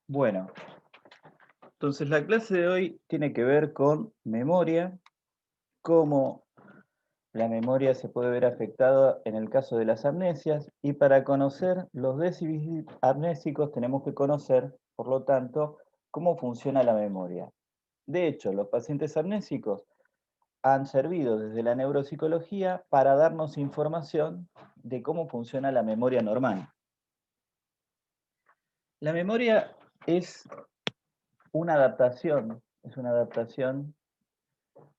Bueno, entonces la clase de hoy tiene que ver con memoria, cómo la memoria se puede ver afectada en el caso de las amnesias, y para conocer los déficits amnésicos tenemos que conocer, por lo tanto, cómo funciona la memoria. De hecho, los pacientes amnésicos han servido desde la neuropsicología para darnos información de cómo funciona la memoria normal. La memoria es una adaptación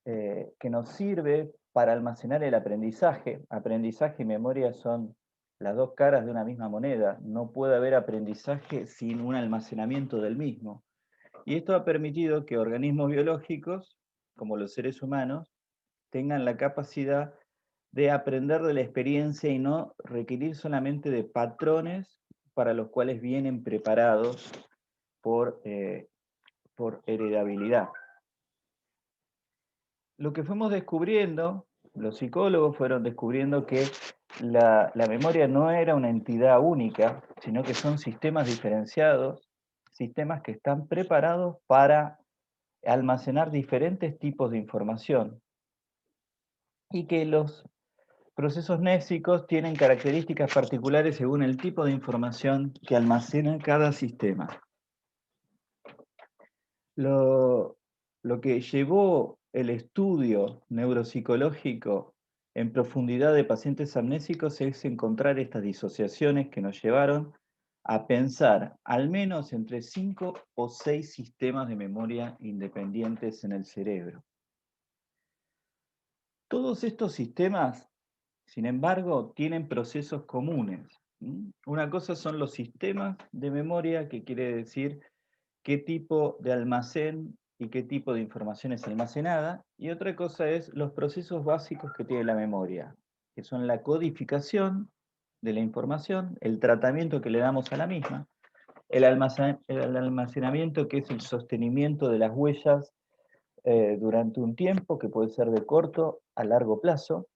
que nos sirve para almacenar el aprendizaje. Aprendizaje y memoria son las dos caras de una misma moneda. No puede haber aprendizaje sin un almacenamiento del mismo. Y esto ha permitido que organismos biológicos, como los seres humanos, tengan la capacidad de aprender de la experiencia y no requerir solamente de patrones para los cuales vienen preparados por heredabilidad. Lo que fuimos descubriendo, los psicólogos fueron descubriendo que la memoria no era una entidad única, sino que son sistemas diferenciados, sistemas que están preparados para almacenar diferentes tipos de información y que los procesos nésicos tienen características particulares según el tipo de información que almacena cada sistema. Lo, lo que llevó el estudio neuropsicológico en profundidad de pacientes amnésicos es encontrar estas disociaciones que nos llevaron a pensar al menos entre 5 o 6 sistemas de memoria independientes en el cerebro. Todos estos sistemas, sin embargo, tienen procesos comunes. Una cosa son los sistemas de memoria, que quiere decir qué tipo de almacén y qué tipo de información es almacenada, y otra cosa es los procesos básicos que tiene la memoria, que son la codificación de la información, el tratamiento que le damos a la misma, el almacenamiento, que es el sostenimiento de las huellas durante un tiempo, que puede ser de corto a largo plazo,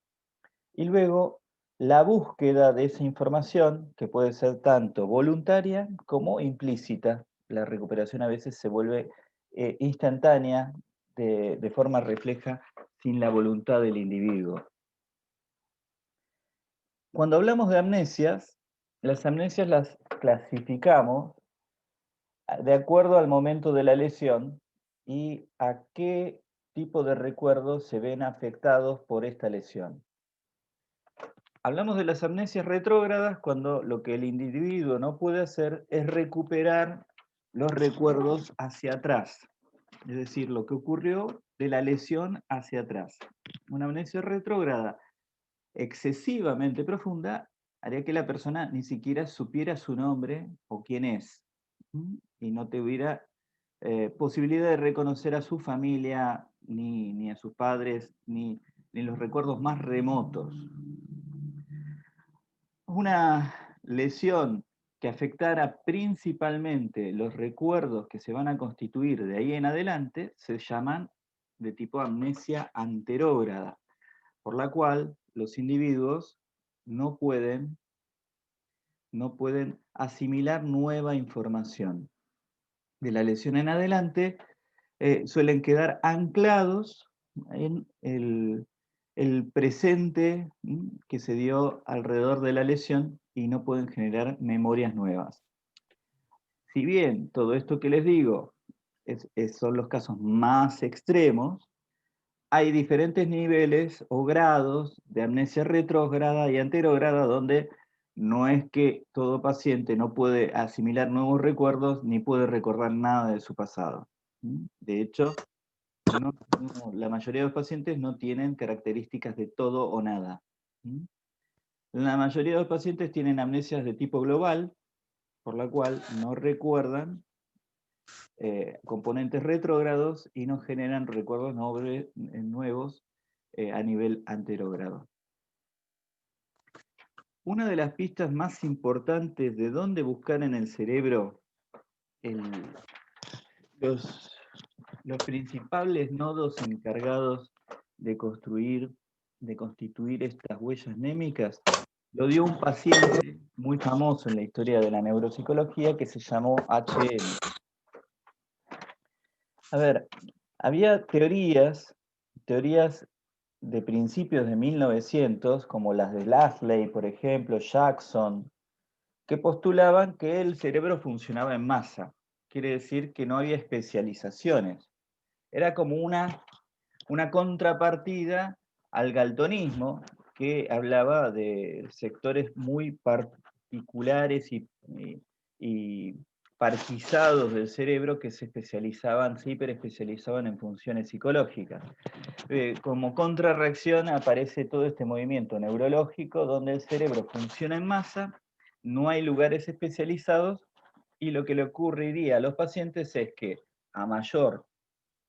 y luego la búsqueda de esa información, que puede ser tanto voluntaria como implícita. La recuperación a veces se vuelve instantánea, de forma refleja, sin la voluntad del individuo. Cuando hablamos de amnesias, las amnesias las clasificamos de acuerdo al momento de la lesión y a qué tipo de recuerdos se ven afectados por esta lesión. Hablamos de las amnesias retrógradas cuando lo que el individuo no puede hacer es recuperar los recuerdos hacia atrás, es decir, lo que ocurrió de la lesión hacia atrás. Una amnesia retrógrada excesivamente profunda haría que la persona ni siquiera supiera su nombre o quién es, y no tuviera posibilidad de reconocer a su familia, ni a sus padres, ni los recuerdos más remotos. Una lesión que afectara principalmente los recuerdos que se van a constituir de ahí en adelante se llaman de tipo amnesia anterógrada, por la cual los individuos no pueden, no pueden asimilar nueva información. De la lesión en adelante suelen quedar anclados en el presente que se dio alrededor de la lesión y no pueden generar memorias nuevas. Si bien todo esto que les digo son los casos más extremos, hay diferentes niveles o grados de amnesia retrógrada y anterógrada, donde no es que todo paciente no puede asimilar nuevos recuerdos ni puede recordar nada de su pasado. De hecho, la mayoría de los pacientes no tienen características de todo o nada. La mayoría de los pacientes tienen amnesias de tipo global, por la cual no recuerdan componentes retrógrados y no generan recuerdos nuevos a nivel anterógrado. Una de las pistas más importantes de dónde buscar en el cerebro los principales nodos encargados de constituir estas huellas némicas, lo dio un paciente muy famoso en la historia de la neuropsicología que se llamó HM. A ver, había teorías de principios de 1900, como las de Lasley, por ejemplo, Jackson, que postulaban que el cerebro funcionaba en masa. Quiere decir que no había especializaciones. Era como una contrapartida al galtonismo, que hablaba de sectores muy particulares y partizados del cerebro que se especializaban, se hiperespecializaban en funciones psicológicas. Como contrarreacción aparece todo este movimiento neurológico donde el cerebro funciona en masa, no hay lugares especializados y lo que le ocurriría a los pacientes es que a mayor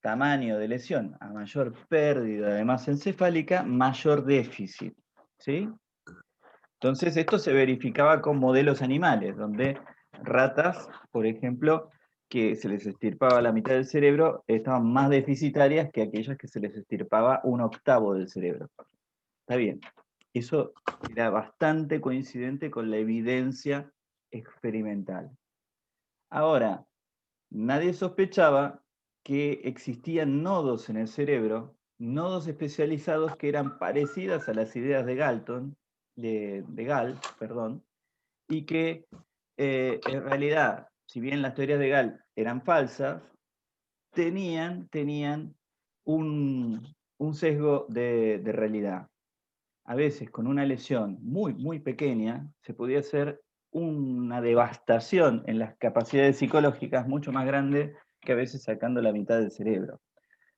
tamaño de lesión, a mayor pérdida de masa encefálica, mayor déficit. ¿Sí? Entonces esto se verificaba con modelos animales, donde ratas, por ejemplo, que se les extirpaba la mitad del cerebro, estaban más deficitarias que aquellas que se les extirpaba un octavo del cerebro. Está bien. Eso era bastante coincidente con la evidencia experimental. Ahora, nadie sospechaba que existían nodos en el cerebro, nodos especializados que eran parecidas a las ideas de Galton, de Gall, perdón, y que en realidad, si bien las teorías de Gall eran falsas, tenían un sesgo de realidad. A veces con una lesión muy pequeña se podía hacer una devastación en las capacidades psicológicas mucho más grande que a veces sacando la mitad del cerebro.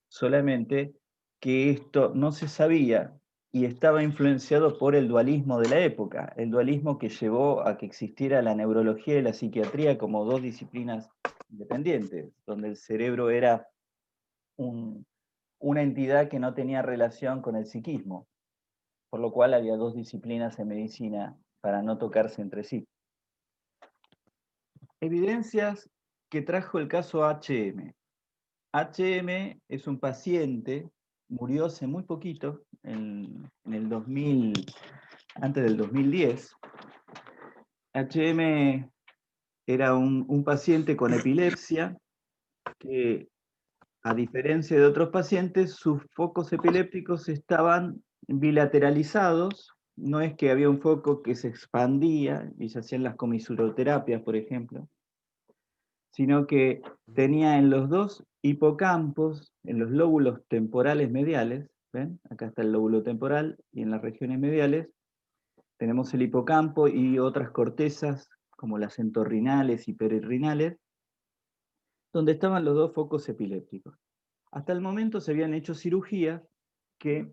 Solamente que esto no se sabía y estaba influenciado por el dualismo de la época, el dualismo que llevó a que existiera la neurología y la psiquiatría como dos disciplinas independientes, donde el cerebro era una entidad que no tenía relación con el psiquismo, por lo cual había dos disciplinas en medicina para no tocarse entre sí. Evidencias que trajo el caso HM. HM es un paciente, murió hace muy poquito, en el 2000, antes del 2010. HM era un paciente con epilepsia que, a diferencia de otros pacientes, sus focos epilépticos estaban bilateralizados. No es que había un foco que se expandía y se hacían las comisuroterapias, por ejemplo, sino que tenía en los dos hipocampos, en los lóbulos temporales mediales, ¿ven? Acá está el lóbulo temporal y en las regiones mediales tenemos el hipocampo y otras cortezas como las entorrinales y perirrinales, donde estaban los dos focos epilépticos. Hasta el momento se habían hecho cirugías que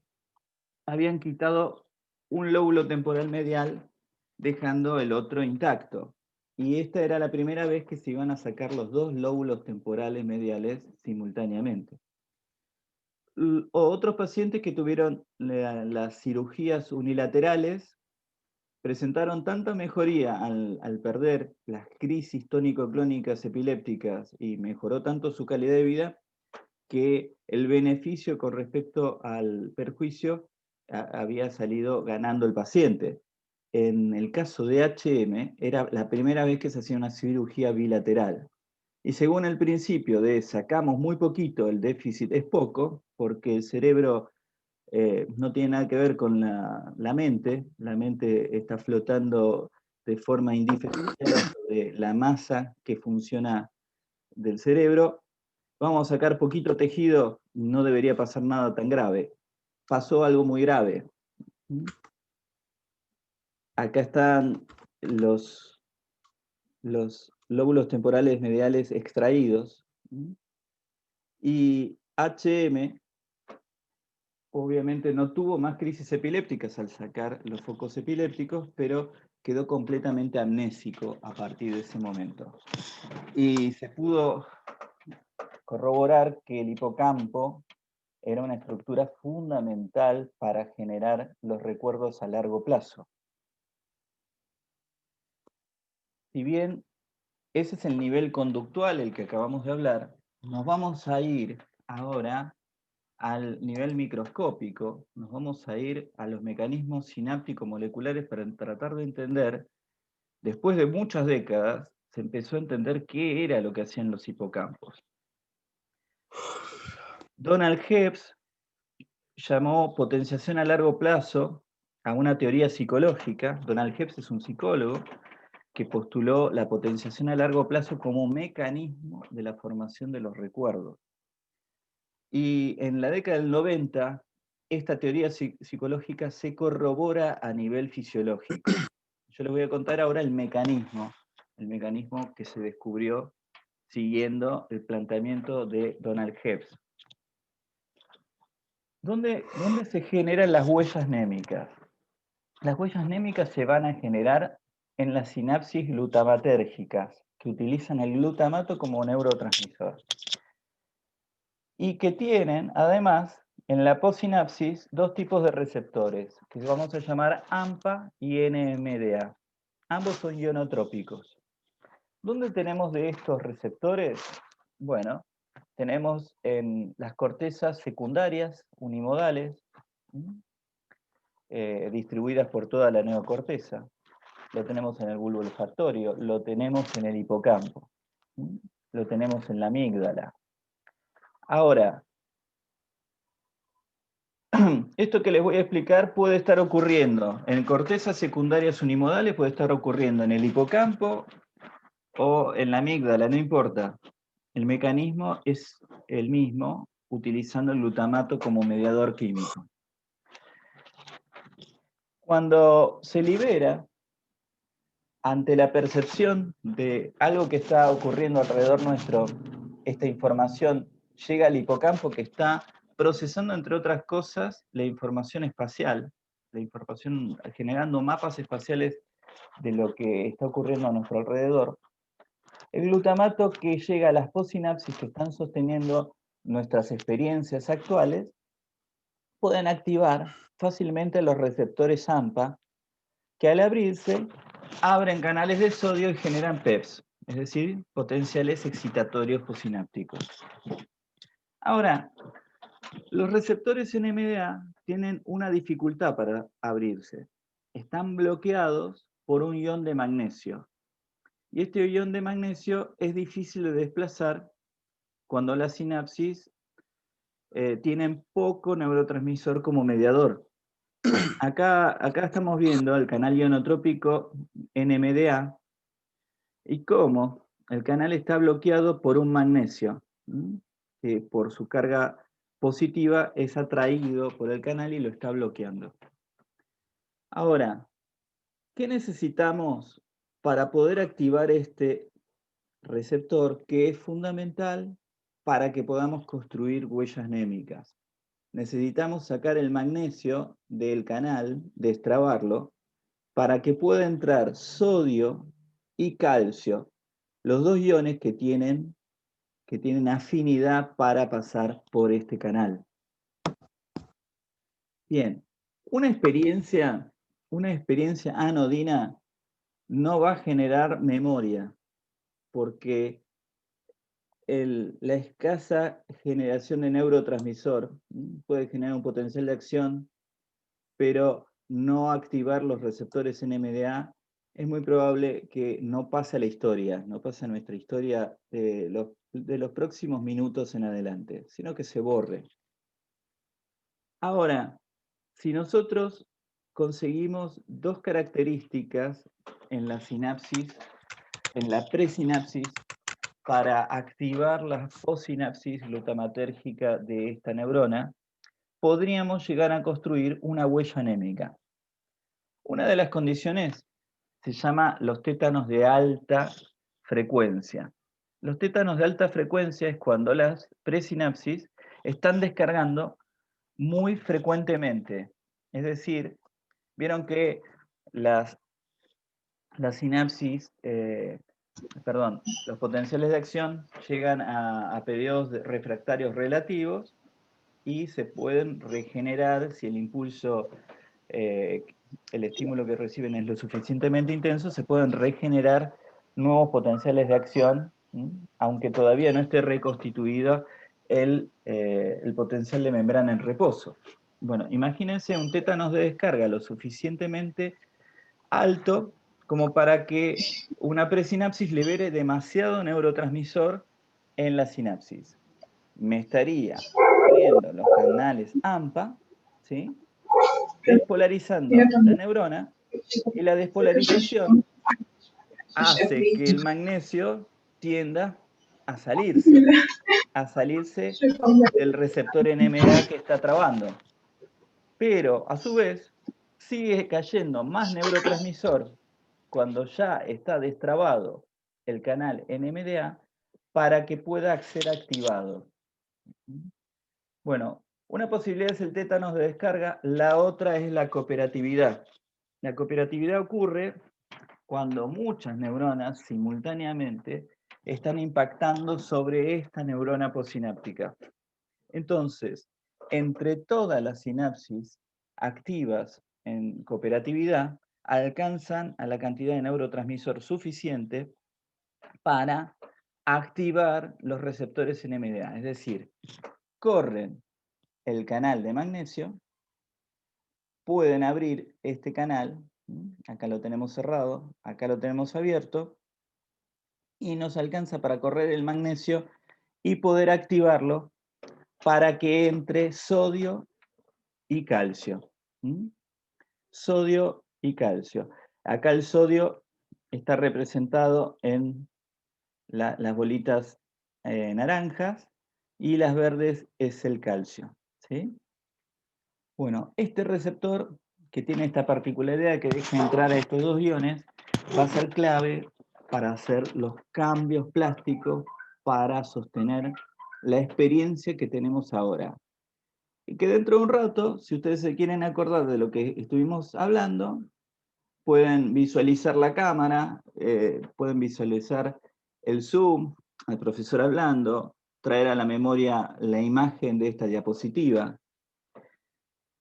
habían quitado un lóbulo temporal medial, dejando el otro intacto. Y esta era la primera vez que se iban a sacar los dos lóbulos temporales mediales simultáneamente. Otros pacientes que tuvieron las cirugías unilaterales presentaron tanta mejoría al perder las crisis tónico-clónicas epilépticas y mejoró tanto su calidad de vida que el beneficio con respecto al perjuicio había salido ganando el paciente. En el caso de HM, era la primera vez que se hacía una cirugía bilateral. Y según el principio de sacamos muy poquito, el déficit es poco, porque el cerebro no tiene nada que ver con la mente está flotando de forma indiferenciada sobre la masa que funciona del cerebro. Vamos a sacar poquito tejido, no debería pasar nada tan grave. Pasó algo muy grave. Acá están los lóbulos temporales mediales extraídos. Y HM obviamente no tuvo más crisis epilépticas al sacar los focos epilépticos, pero quedó completamente amnésico a partir de ese momento. Y se pudo corroborar que el hipocampo era una estructura fundamental para generar los recuerdos a largo plazo. Si bien ese es el nivel conductual el que acabamos de hablar, nos vamos a ir ahora al nivel microscópico, nos vamos a ir a los mecanismos sináptico-moleculares para tratar de entender, después de muchas décadas, se empezó a entender qué era lo que hacían los hipocampos. Donald Hebb llamó potenciación a largo plazo a una teoría psicológica. Donald Hebb es un psicólogo que postuló la potenciación a largo plazo como mecanismo de la formación de los recuerdos. Y en la década del 90, esta teoría psicológica se corrobora a nivel fisiológico. Yo les voy a contar ahora el mecanismo que se descubrió siguiendo el planteamiento de Donald Hebb. ¿Dónde se generan las huellas némicas? Las huellas némicas se van a generar en las sinapsis glutamatérgicas, que utilizan el glutamato como neurotransmisor. Y que tienen, además, en la postsinapsis, dos tipos de receptores, que vamos a llamar AMPA y NMDA. Ambos son ionotrópicos. ¿Dónde tenemos de estos receptores? Bueno, tenemos en las cortezas secundarias unimodales, distribuidas por toda la neocorteza. Lo tenemos en el bulbo olfactorio, lo tenemos en el hipocampo, lo tenemos en la amígdala. Ahora, esto que les voy a explicar puede estar ocurriendo en cortezas secundarias unimodales, puede estar ocurriendo en el hipocampo o en la amígdala, no importa. El mecanismo es el mismo, utilizando el glutamato como mediador químico. Cuando se libera, ante la percepción de algo que está ocurriendo alrededor nuestro, esta información llega al hipocampo, que está procesando, entre otras cosas, la información espacial, la información, generando mapas espaciales de lo que está ocurriendo a nuestro alrededor. El glutamato que llega a las postsinapsis que están sosteniendo nuestras experiencias actuales, pueden activar fácilmente los receptores AMPA, que al abrirse abren canales de sodio y generan PEPs, es decir, potenciales excitatorios postsinápticos. Ahora, los receptores NMDA tienen una dificultad para abrirse. Están bloqueados por un ion de magnesio. Y este ion de magnesio es difícil de desplazar cuando las sinapsis tienen poco neurotransmisor como mediador. Acá estamos viendo el canal ionotrópico NMDA y cómo el canal está bloqueado por un magnesio, que por su carga positiva es atraído por el canal y lo está bloqueando. Ahora, ¿qué necesitamos para poder activar este receptor que es fundamental para que podamos construir huellas némicas? Necesitamos sacar el magnesio del canal, destrabarlo, para que pueda entrar sodio y calcio, los dos iones que tienen afinidad para pasar por este canal. Bien, una experiencia anodina no va a generar memoria, porque la escasa generación de neurotransmisor puede generar un potencial de acción, pero no activar los receptores NMDA, es muy probable que no pase a la historia, no pase a nuestra historia de los próximos minutos en adelante, sino que se borre. Ahora, si nosotros conseguimos dos características en la sinapsis, en la presinapsis, para activar la postsinapsis glutamatérgica de esta neurona, podríamos llegar a construir una huella anémica. Una de las condiciones se llama los tétanos de alta frecuencia. Los tétanos de alta frecuencia es cuando las presinapsis están descargando muy frecuentemente. Es decir, vieron que las sinapsis, los potenciales de acción llegan a periodos refractarios relativos y se pueden regenerar si el impulso, el estímulo que reciben es lo suficientemente intenso, se pueden regenerar nuevos potenciales de acción, aunque todavía no esté reconstituido el potencial de membrana en reposo. Bueno, imagínense un tétanos de descarga lo suficientemente alto como para que una presinapsis libere demasiado neurotransmisor en la sinapsis. me estaría abriendo los canales AMPA, ¿sí? Despolarizando la neurona, y la despolarización hace que el magnesio tienda a salirse del receptor NMDA que está trabando. Pero, a su vez, sigue cayendo más neurotransmisor cuando ya está destrabado el canal NMDA para que pueda ser activado. Bueno, una posibilidad es el tétanos de descarga, la otra es la cooperatividad. La cooperatividad ocurre cuando muchas neuronas simultáneamente están impactando sobre esta neurona postsináptica. Entonces, entre todas las sinapsis activas en cooperatividad, alcanzan a la cantidad de neurotransmisor suficiente para activar los receptores NMDA, es decir, corren el canal de magnesio, pueden abrir este canal, acá lo tenemos cerrado, acá lo tenemos abierto, y nos alcanza para correr el magnesio y poder activarlo para que entre sodio y calcio. Sodio y calcio. Acá el sodio está representado en las bolitas naranjas y las verdes es el calcio. ¿Sí? Bueno, este receptor que tiene esta particularidad que deja entrar a estos dos iones va a ser clave para hacer los cambios plásticos para sostener la experiencia que tenemos ahora. Y que dentro de un rato, si ustedes se quieren acordar de lo que estuvimos hablando, pueden visualizar la cámara, pueden visualizar el Zoom, al profesor hablando, traer a la memoria la imagen de esta diapositiva.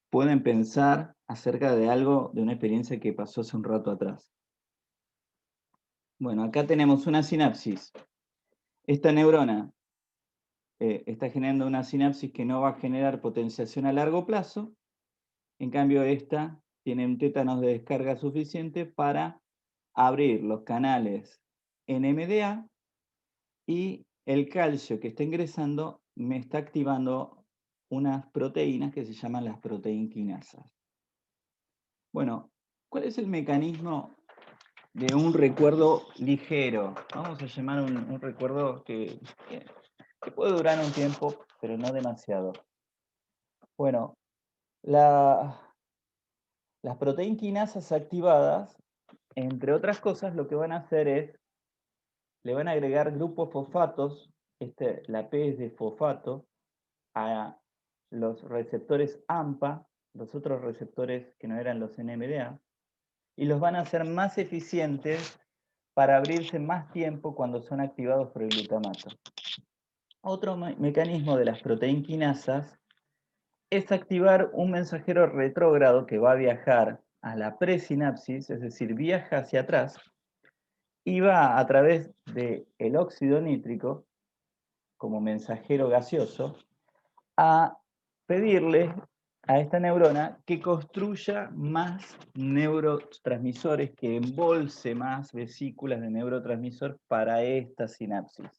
Pueden pensar acerca de algo, de una experiencia que pasó hace un rato atrás. Bueno, acá tenemos una sinapsis. Esta neurona está generando una sinapsis que no va a generar potenciación a largo plazo. En cambio, esta tiene un tétanos de descarga suficiente para abrir los canales NMDA y el calcio que está ingresando me está activando unas proteínas que se llaman las proteinquinasas. Bueno, ¿cuál es el mecanismo de un recuerdo ligero? Vamos a llamar un recuerdo que puede durar un tiempo, pero no demasiado. Bueno, las proteinquinasas activadas, entre otras cosas, lo que van a hacer es, le van a agregar grupos fosfatos, la P es de fosfato, a los receptores AMPA, los otros receptores que no eran los NMDA, y los van a hacer más eficientes para abrirse más tiempo cuando son activados por el glutamato. Otro mecanismo de las proteinquinasas es activar un mensajero retrógrado que va a viajar a la presinapsis, es decir, viaja hacia atrás, y va a través del óxido nítrico, como mensajero gaseoso, a pedirle a esta neurona que construya más neurotransmisores, que embolse más vesículas de neurotransmisor para esta sinapsis.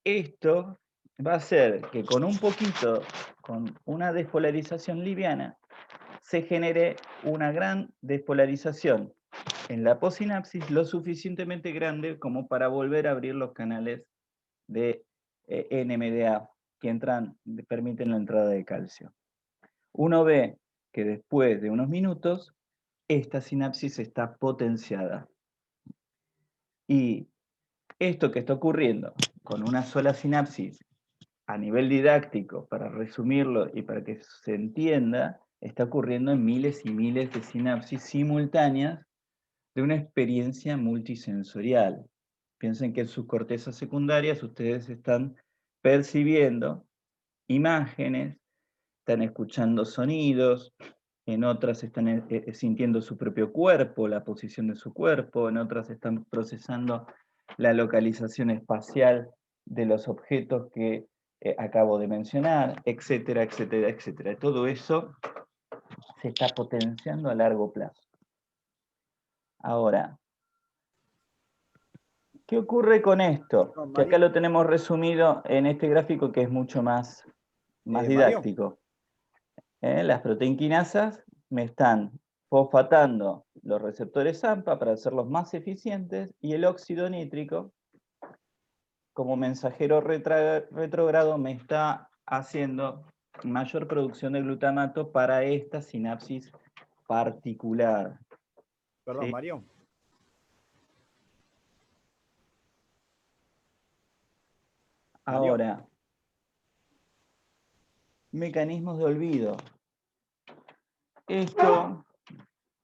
Esto va a hacer que con un poquito, con una despolarización liviana, se genere una gran despolarización en la possinapsis lo suficientemente grande como para volver a abrir los canales de NMDA que permiten la entrada de calcio. Uno ve que después de unos minutos, esta sinapsis está potenciada. Y esto que está ocurriendo con una sola sinapsis a nivel didáctico, para resumirlo y para que se entienda, está ocurriendo en miles y miles de sinapsis simultáneas de una experiencia multisensorial. Piensen que en sus cortezas secundarias ustedes están percibiendo imágenes, están escuchando sonidos, en otras están sintiendo su propio cuerpo, la posición de su cuerpo, en otras están procesando la localización espacial de los objetos que acabo de mencionar, etcétera, etcétera, etcétera. Todo eso se está potenciando a largo plazo. Ahora, ¿Qué ocurre con esto? No, Que acá Mario, lo tenemos resumido en este gráfico que es mucho más Mario, didáctico. Las proteínquinasas me están fosfatando los receptores AMPA para hacerlos más eficientes y el óxido nítrico, como mensajero retrógrado, me está haciendo mayor producción de glutamato para esta sinapsis particular. perdón, ¿Sí? Mario. Mario, Ahora, mecanismos de olvido. Esto,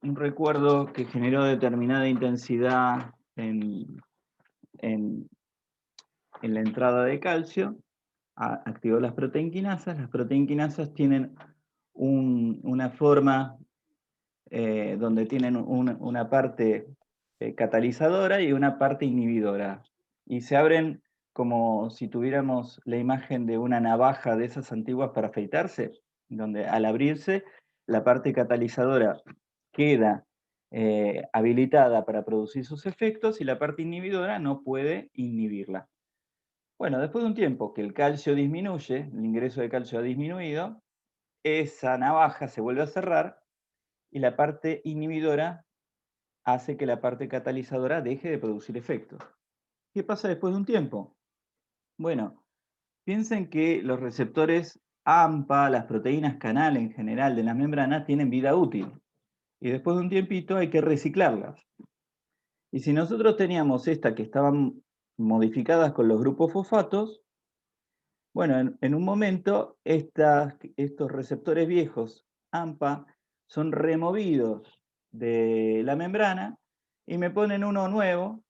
un recuerdo que generó determinada intensidad en la entrada de calcio, activó las proteínquinasas. Las proteínquinasas tienen una forma donde tienen una parte catalizadora y una parte inhibidora. Y se abren como si tuviéramos la imagen de una navaja de esas antiguas para afeitarse, donde al abrirse la parte catalizadora queda habilitada para producir sus efectos y la parte inhibidora no puede inhibirla. Bueno, después de un tiempo que el calcio disminuye, el ingreso de calcio ha disminuido, esa navaja se vuelve a cerrar y la parte inhibidora hace que la parte catalizadora deje de producir efectos. ¿Qué pasa después de un tiempo? Bueno, piensen que los receptores AMPA, las proteínas canal en general de la membrana, tienen vida útil. Y después de un tiempito hay que reciclarlas. Y si nosotros teníamos estas que estaban modificadas con los grupos fosfatos, bueno, en un momento estos receptores viejos AMPA son removidos de la membrana y me ponen uno nuevo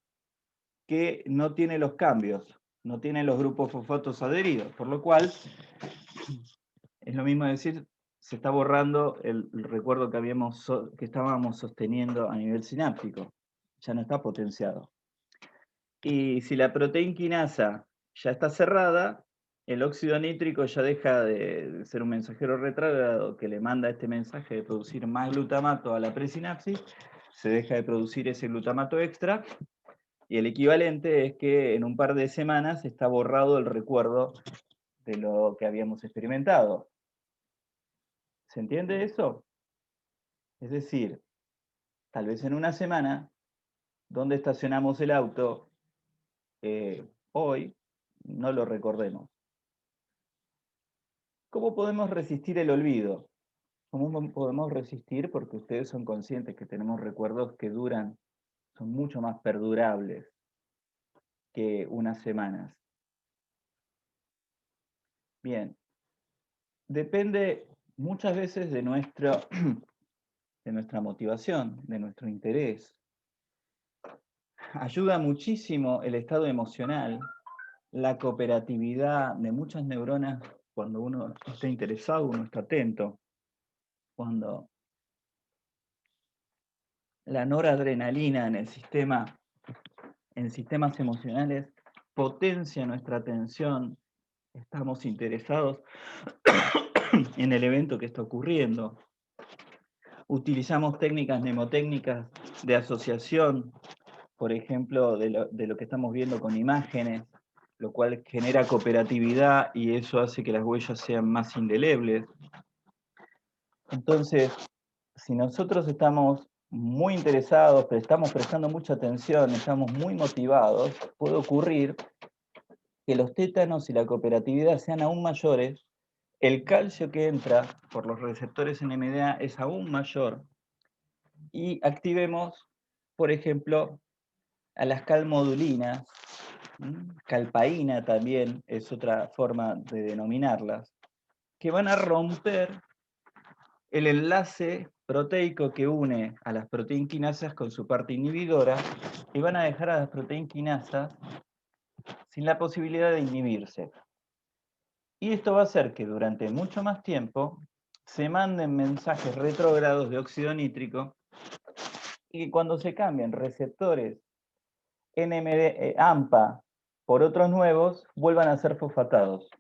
que no tiene los cambios, no tiene los grupos fosfatos adheridos, por lo cual es lo mismo decir, se está borrando el recuerdo que estábamos sosteniendo a nivel sináptico, ya no está potenciado. Y si la proteínquinasa ya está cerrada, el óxido nítrico ya deja de ser un mensajero retrógrado que le manda este mensaje de producir más glutamato a la presinapsis, se deja de producir ese glutamato extra, y el equivalente es que en un par de semanas está borrado el recuerdo de lo que habíamos experimentado. ¿Se entiende eso? Es decir, tal vez en una semana, donde estacionamos el auto hoy, no lo recordemos. ¿Cómo podemos resistir el olvido? ¿Cómo podemos resistir? Porque ustedes son conscientes que tenemos recuerdos que duran, son mucho más perdurables que unas semanas. Bien, depende muchas veces de nuestra motivación, de nuestro interés. Ayuda muchísimo el estado emocional, la cooperatividad de muchas neuronas cuando uno está interesado, uno está atento. Cuando la noradrenalina en sistemas emocionales potencia nuestra atención, estamos interesados en el evento que está ocurriendo. Utilizamos técnicas mnemotécnicas de asociación, por ejemplo, de lo que estamos viendo con imágenes, lo cual genera cooperatividad y eso hace que las huellas sean más indelebles. Entonces, si nosotros estamos muy interesados, pero estamos prestando mucha atención, estamos muy motivados, puede ocurrir que los tétanos y la cooperatividad sean aún mayores, el calcio que entra por los receptores NMDA es aún mayor y activemos, por ejemplo, a las calmodulinas, calpaína también es otra forma de denominarlas, que van a romper el enlace proteico que une a las proteínquinasas con su parte inhibidora y van a dejar a las proteínquinasas sin la posibilidad de inhibirse. Y esto va a hacer que durante mucho más tiempo se manden mensajes retrógrados de óxido nítrico y que cuando se cambien receptores AMPA por otros nuevos, vuelvan a ser fosfatados.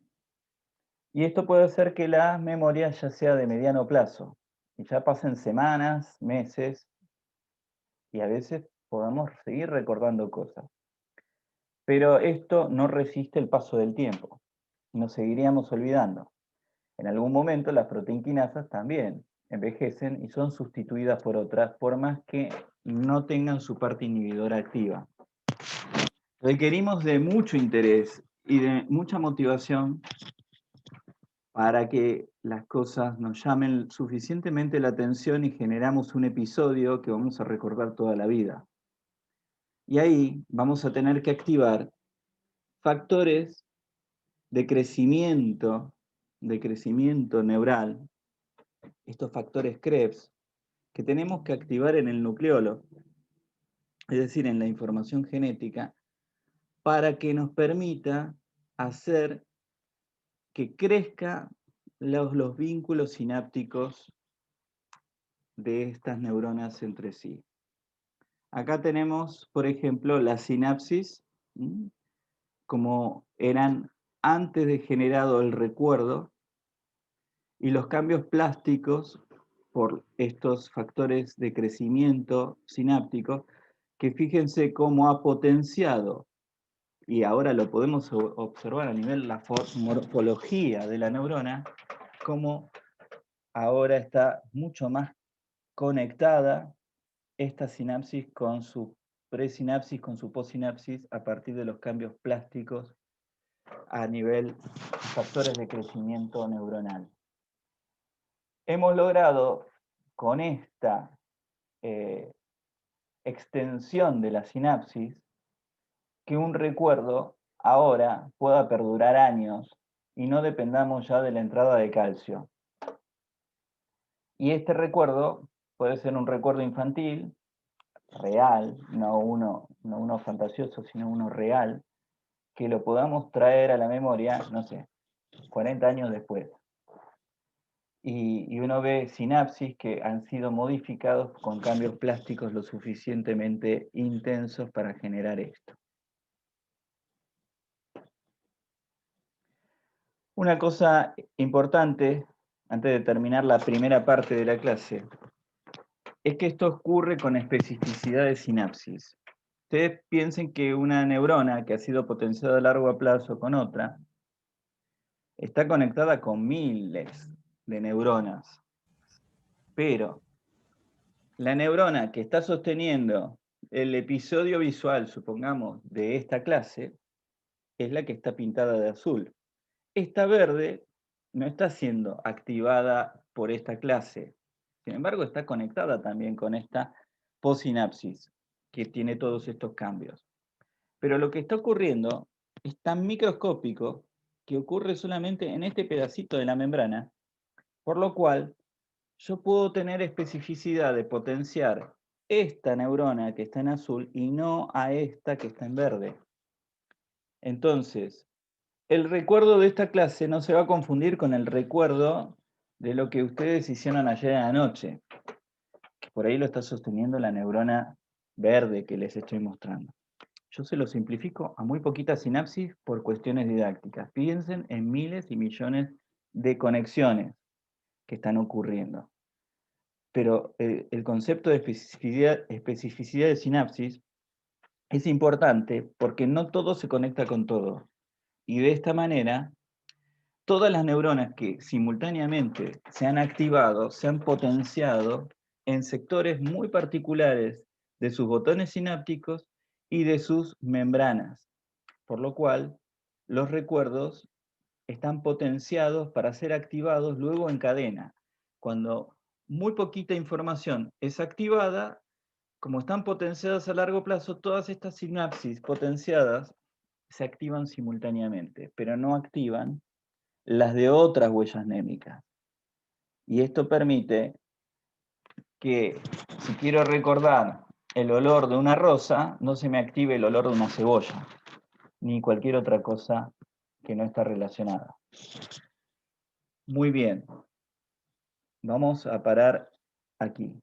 Y esto puede hacer que la memoria ya sea de mediano plazo, y ya pasen semanas, meses, y a veces podamos seguir recordando cosas. Pero esto no resiste el paso del tiempo. Nos seguiríamos olvidando. En algún momento las proteínquinasas también envejecen y son sustituidas por otras, por más que no tengan su parte inhibidora activa. Requerimos de mucho interés y de mucha motivación para que las cosas nos llamen suficientemente la atención y generamos un episodio que vamos a recordar toda la vida. Y ahí vamos a tener que activar factores de crecimiento neural, estos factores Krebs, que tenemos que activar en el nucleolo, es decir, en la información genética, para que nos permita hacer que crezcan los vínculos sinápticos de estas neuronas entre sí. Acá tenemos, por ejemplo, la sinapsis, como eran antes de generado el recuerdo, y los cambios plásticos por estos factores de crecimiento sináptico, que fíjense cómo ha potenciado, y ahora lo podemos observar a nivel de la morfología de la neurona, cómo ahora está mucho más conectada esta sinapsis con su presinapsis, con su postsinapsis, a partir de los cambios plásticos a nivel factores de crecimiento neuronal. Hemos logrado con esta extensión de la sinapsis que un recuerdo ahora pueda perdurar años y no dependamos ya de la entrada de calcio. Y este recuerdo puede ser un recuerdo infantil, real, no uno fantasioso, sino uno real, que lo podamos traer a la memoria, no sé, 40 años después. Y uno ve sinapsis que han sido modificados con cambios plásticos lo suficientemente intensos para generar esto. Una cosa importante, antes de terminar la primera parte de la clase, es que esto ocurre con especificidad de sinapsis. Ustedes piensen que una neurona que ha sido potenciada a largo plazo con otra, está conectada con miles de neuronas. Pero la neurona que está sosteniendo el episodio visual, supongamos, de esta clase, es la que está pintada de azul. Esta verde no está siendo activada por esta clase. Sin embargo, está conectada también con esta postsinapsis, que tiene todos estos cambios. Pero lo que está ocurriendo es tan microscópico que ocurre solamente en este pedacito de la membrana, por lo cual yo puedo tener especificidad de potenciar esta neurona que está en azul y no a esta que está en verde. Entonces, el recuerdo de esta clase no se va a confundir con el recuerdo de lo que ustedes hicieron ayer en la noche, que por ahí lo está sosteniendo la neurona verde que les estoy mostrando. Yo se lo simplifico a muy poquita sinapsis por cuestiones didácticas. Piensen en miles y millones de conexiones que están ocurriendo. Pero el concepto de especificidad de sinapsis es importante porque no todo se conecta con todo. Y de esta manera, todas las neuronas que simultáneamente se han activado, se han potenciado en sectores muy particulares de sus botones sinápticos y de sus membranas. Por lo cual, los recuerdos están potenciados para ser activados luego en cadena. Cuando muy poquita información es activada, como están potenciadas a largo plazo, todas estas sinapsis potenciadas se activan simultáneamente, pero no activan las de otras huellas némicas. Y esto permite que, si quiero recordar el olor de una rosa, no se me active el olor de una cebolla, ni cualquier otra cosa que no está relacionada. Muy bien. Vamos a parar aquí.